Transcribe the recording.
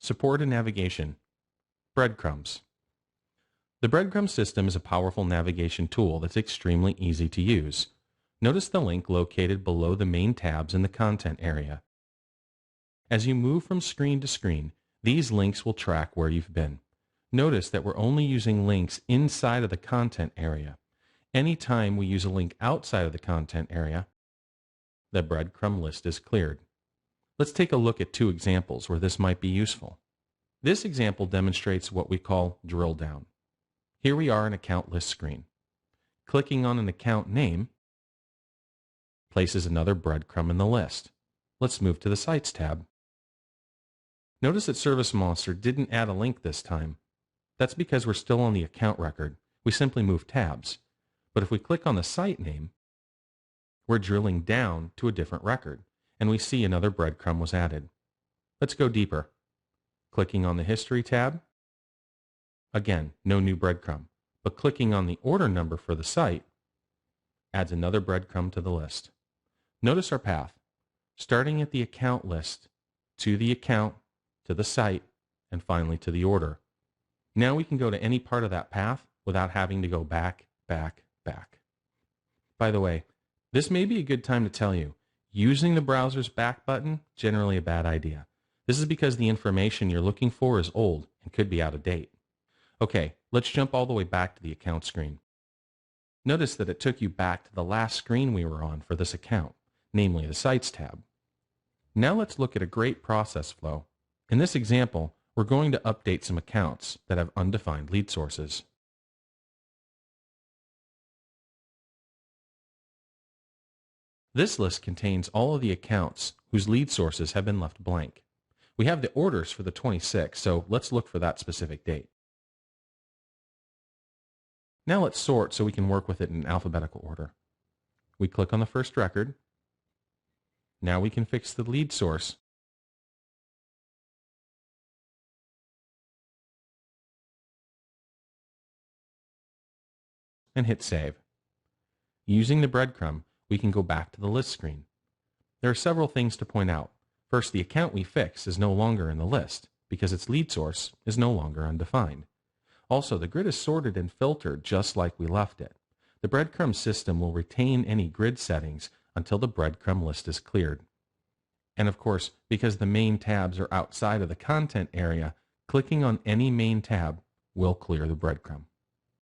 Support and navigation. Breadcrumbs. The breadcrumb system is a powerful navigation tool that's extremely easy to use. Notice the link located below the main tabs in the content area. As you move from screen to screen, these links will track where you've been. Notice that we're only using links inside of the content area. Anytime we use a link outside of the content area, the breadcrumb list is cleared. Let's take a look at two examples where this might be useful. This example demonstrates what we call drill down. Here we are in account list screen. Clicking on an account name places another breadcrumb in the list. Let's move to the Sites tab. Notice that ServiceMonster didn't add a link this time. That's because we're still on the account record. We simply move tabs. But if we click on the site name, we're drilling down to a different record, and we see another breadcrumb was added. Let's go deeper. Clicking on the History tab, again, no new breadcrumb, but clicking on the order number for the site adds another breadcrumb to the list. Notice our path, starting at the account list, to the account, to the site, and finally to the order. Now we can go to any part of that path without having to go back. By the way, this may be a good time to tell you, using the browser's back button, generally a bad idea. This is because the information you're looking for is old and could be out of date. Okay, let's jump all the way back to the account screen. Notice that it took you back to the last screen we were on for this account, namely the Sites tab. Now let's look at a great process flow. In this example, we're going to update some accounts that have undefined lead sources. This list contains all of the accounts whose lead sources have been left blank. We have the orders for the 26th, so let's look for that specific date. Now let's sort so we can work with it in alphabetical order. We click on the first record. Now we can fix the lead source. And hit Save. Using the breadcrumb, we can go back to the list screen. There are several things to point out. First, the account we fix is no longer in the list because its lead source is no longer undefined. Also, the grid is sorted and filtered just like we left it. The breadcrumb system will retain any grid settings until the breadcrumb list is cleared. And of course, because the main tabs are outside of the content area, clicking on any main tab will clear the breadcrumb.